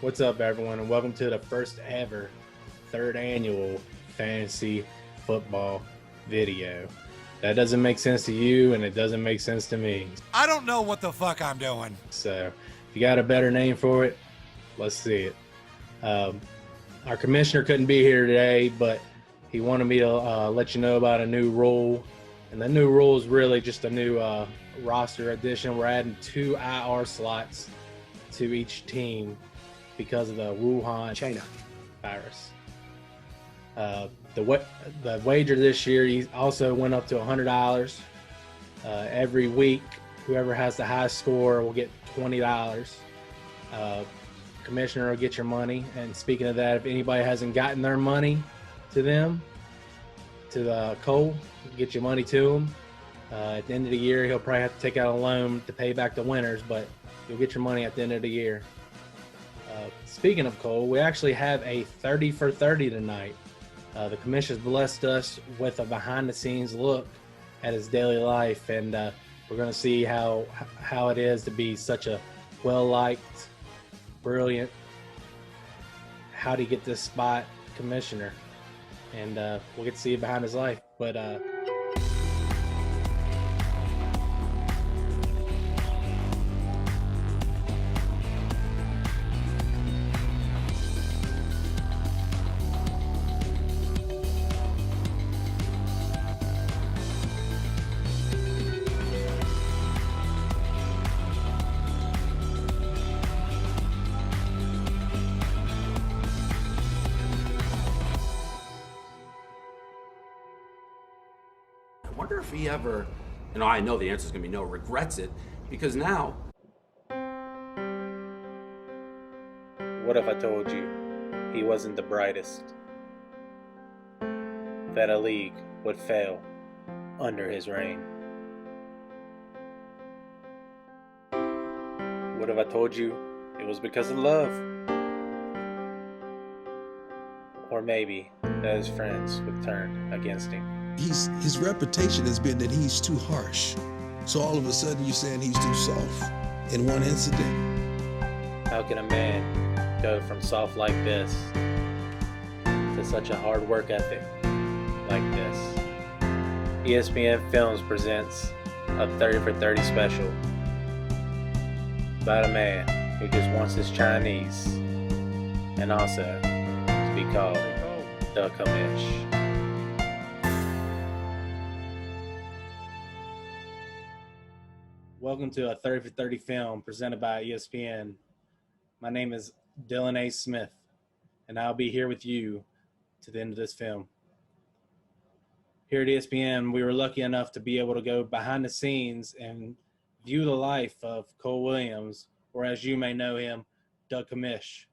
What's up, everyone, and welcome to the first ever third annual fantasy football video. That doesn't make sense to you, and it doesn't make sense to me. I don't know what the fuck I'm doing. So, if you got a better name for it, let's see it. Our commissioner couldn't be here today, but he wanted me to let you know about a new rule. And the new rule is really just a new roster addition. We're adding 2 IR slots to each team because of the Wuhan China virus. The wager this year also went up to $100. Every week, whoever has the highest score will get $20. Commissioner will get your money. And speaking of that, if anybody hasn't gotten their money to them, to the Cole, get your money to him. At the end of the year, he'll probably have to take out a loan to pay back the winners, but you'll get your money at the end of the year. Speaking of Cole, we actually have a 30 for 30 tonight. The commissioner's blessed us with a behind-the-scenes look at his daily life, and we're going to see how it is to be such a well-liked, brilliant, how do you get this spot commissioner, and we'll get to see behind his life. But I wonder if he ever, I know the answer is going to be no, regrets it, because now. what if I told you he wasn't the brightest? That a league would fail under his reign? What if I told you it was because of love? Or maybe that his friends would turn against him? His reputation has been that he's too harsh. So all of a sudden you're saying he's too soft in one incident. How can a man go from soft like this to such a hard work ethic like this? ESPN Films presents a 30 for 30 special about a man who just wants his Chinese and also to be called the Commish. Welcome to a 30 for 30 film presented by ESPN. My name is Dylan A. Smith, and I'll be here with you to the end of this film. Here at ESPN, we were lucky enough to be able to go behind the scenes and view the life of Cole Williams, or as you may know him, Doug Commish.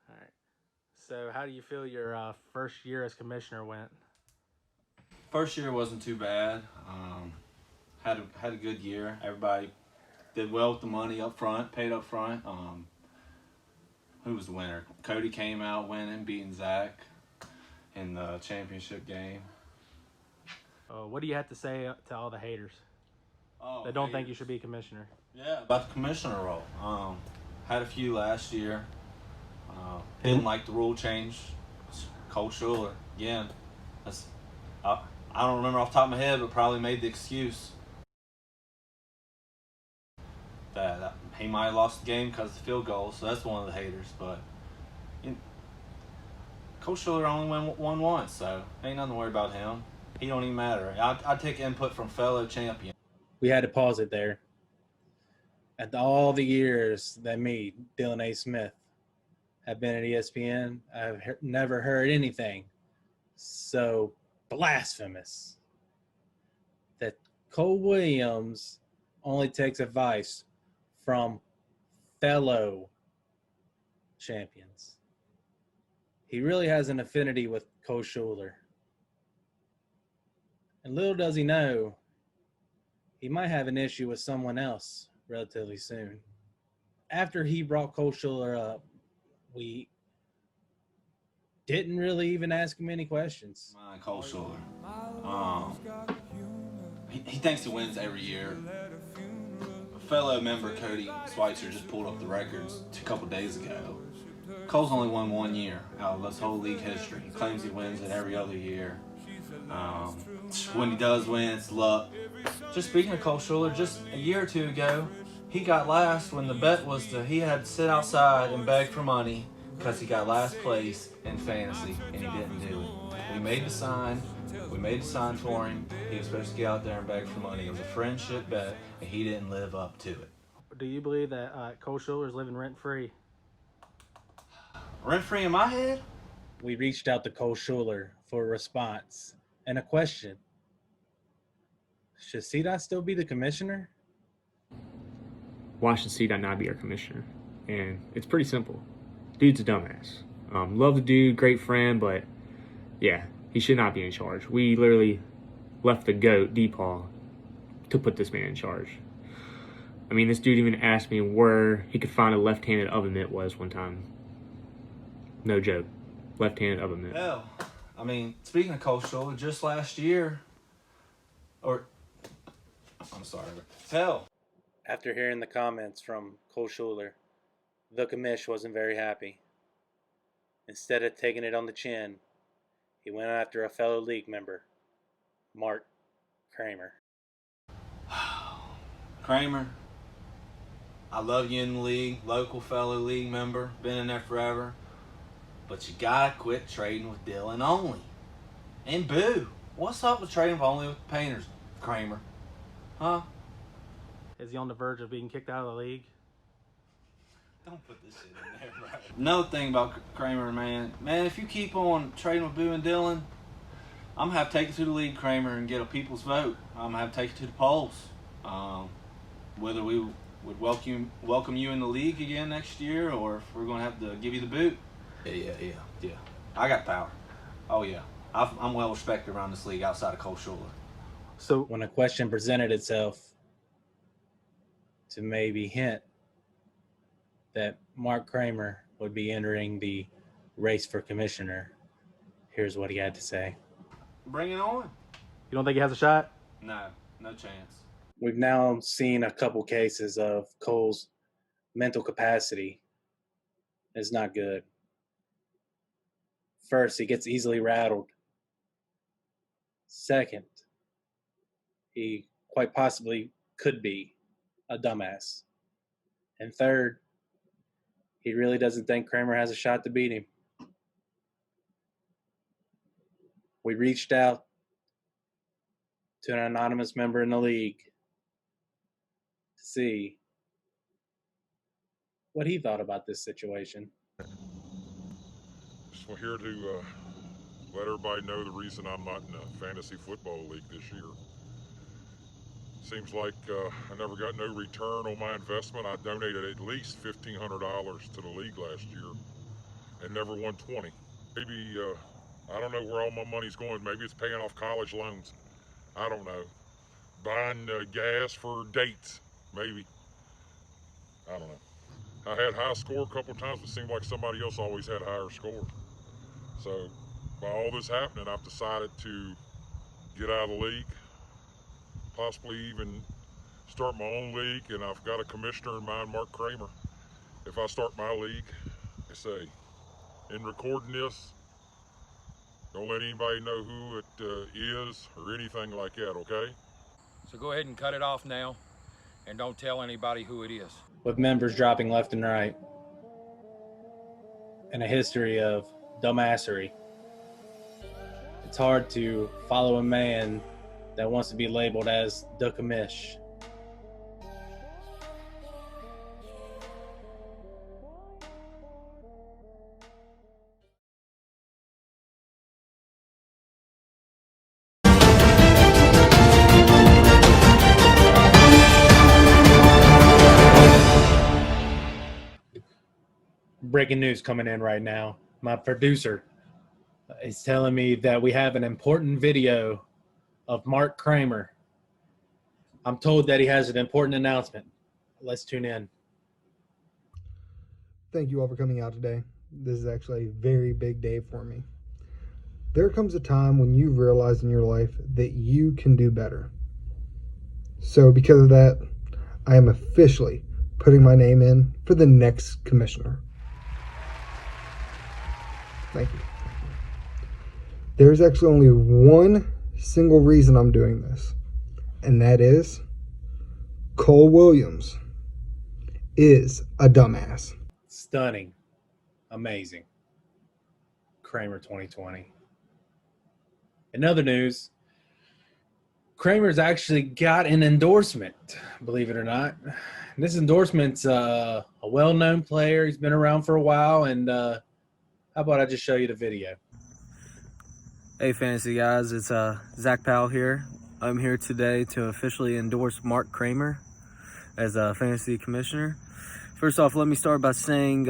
All right. So, how do you feel your first year as commissioner went? First year wasn't too bad. Had a good year. Everybody did well with the money up front, paid up front. Who was the winner? Cody came out winning, beating Zach in the championship game. What do you have to say to all the haters that don't think you should be commissioner? Yeah, about the commissioner role. Had a few last year. Didn't like the rule change. Cole Schuler, again. I don't remember off the top of my head, but probably made the excuse that he might have lost the game because of the field goal. So that's one of the haters. But Cole Schuler only won once, so ain't nothing to worry about him. He don't even matter. I'd take input from fellow champion. We had to pause it there. After all the years that me, Dylan A. Smith, have been at ESPN, I've never heard anything so blasphemous that Cole Williams only takes advice from fellow champions. He really has an affinity with Cole Schuler. And little does he know, he might have an issue with someone else relatively soon. After he brought Cole Schuler up, we didn't really even ask him any questions. Cole Schuler. He thinks he wins every year. A fellow member, Cody Schweitzer, just pulled up the records a couple days ago. Cole's only won 1 year out of this whole league history. He claims he wins it every other year. When he does win, it's luck. Just speaking of Cole Schuler, just a year or two ago, he got last when the bet was he had to sit outside and beg for money because he got last place in fantasy, and he didn't do it. We made the sign for him. He was supposed to get out there and beg for money. It was a friendship bet, and he didn't live up to it. Do you believe that Cole Schuler is living rent-free? Rent-free in my head? We reached out to Cole Schuler for a response and a question. Should CDOT still be the commissioner? Why should CDOT not be our commissioner? And it's pretty simple. Dude's a dumbass. Love the dude, great friend, but yeah, he should not be in charge. We literally left the GOAT, DePaul, to put this man in charge. I mean, this dude even asked me where he could find a left-handed oven mitt was one time. No joke. Left-handed oven mitt. Hell, I mean, speaking of Cole Schuler, just last year, hell. After hearing the comments from Cole Schuler, the commish wasn't very happy. Instead of taking it on the chin, he went after a fellow league member, Mark Kramer. Kramer, I love you in the league, local fellow league member, been in there forever. But you gotta quit trading with Dylan only. And boo, what's up with trading only with the painters, Kramer? Huh? Is he on the verge of being kicked out of the league? Don't put this shit in there, bro. Another thing about Kramer, man, if you keep on trading with Boo and Dylan, I'm gonna have to take it to the league, Kramer, and get a people's vote. I'm gonna have to take it to the polls. Whether we would welcome you in the league again next year, or if we're gonna have to give you the boot. Yeah. I got power. Oh yeah, I'm well respected around this league outside of Cole Schuler. So when a question presented itself to maybe hint that Mark Kramer would be entering the race for commissioner, here's what he had to say. Bring it on. You don't think he has a shot? No chance. We've now seen a couple cases of Cole's mental capacity is not good. First, he gets easily rattled. Second, he quite possibly could be a dumbass. And third, he really doesn't think Kramer has a shot to beat him. We reached out to an anonymous member in the league to see what he thought about this situation. So here to let everybody know the reason I'm not in a fantasy football league this year. Seems like I never got no return on my investment. I donated at least $1,500 to the league last year and never won 20. Maybe, I don't know where all my money's going. Maybe it's paying off college loans. I don't know. Buying gas for dates, maybe. I don't know. I had high score a couple times, but it seemed like somebody else always had higher score. So, by all this happening, I've decided to get out of the league, possibly even start my own league, and I've got a commissioner in mind, Mark Kramer. If I start my league, I say, in recording this, don't let anybody know who it is or anything like that, okay? So go ahead and cut it off now, and don't tell anybody who it is. With members dropping left and right, and a history of dumbassery, it's hard to follow a man that wants to be labeled as the commish. Breaking news coming in right now. My producer is telling me that we have an important video of Mark Kramer I'm told that he has an important announcement. Let's tune in. Thank you all for coming out today. This is actually a very big day for me. There comes a time when you realize in your life that you can do better. So because of that, I am officially putting my name in for the next commissioner. Thank you. There's actually only one single reason I'm doing this, and that is Cole Williams is a dumbass. Stunning. Amazing. Kramer 2020. In other news, Kramer's actually got an endorsement, believe it or not. This endorsement's a well-known player. He's been around for a while, and how about I just show you the video? Hey fantasy guys, it's Zach Powell here. I'm here today to officially endorse Mark Kramer as a fantasy commissioner. First off, let me start by saying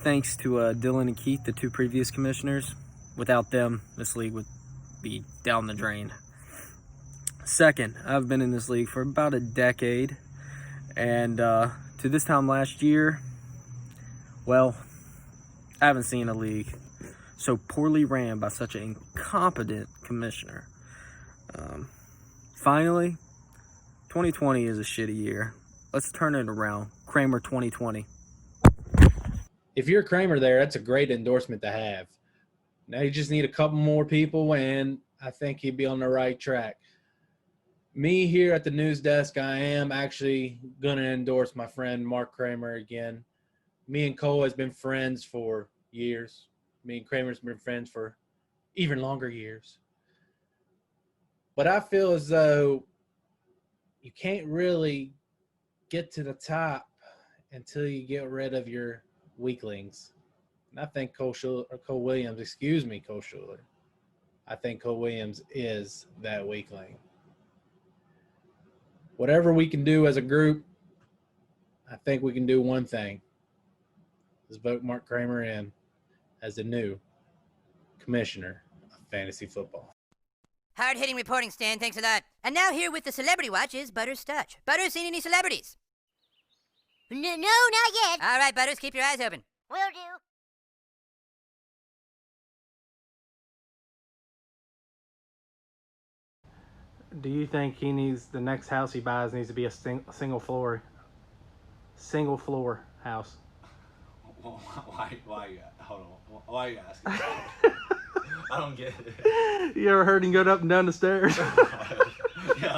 thanks to Dylan and Keith, the two previous commissioners. Without them, this league would be down the drain. Second, I've been in this league for about a decade, and to this time last year, well, I haven't seen a league so poorly ran by such an incompetent commissioner. Finally, 2020 is a shitty year. Let's turn it around. Kramer 2020. If you're Kramer there, that's a great endorsement to have. Now you just need a couple more people, and I think he'd be on the right track. Me here at the news desk, I am actually going to endorse my friend Mark Kramer again. Me and Cole has been friends for years. Me and Kramer's been friends for even longer years. But I feel as though you can't really get to the top until you get rid of your weaklings. And I think Cole Williams, I think Cole Williams is that weakling. Whatever we can do as a group, I think we can do one thing. Is vote Mark Kramer in as the new commissioner of fantasy football. Hard-hitting reporting, Stan. Thanks a lot. And now here with the Celebrity Watch is Butters Stutch. Butters, seen any celebrities? No, not yet. All right, Butters, keep your eyes open. Will do. Do you think the next house he buys needs to be a single floor house? Why? Hold on. Why are you asking? I don't get it. You ever heard him go up and down the stairs? Yeah.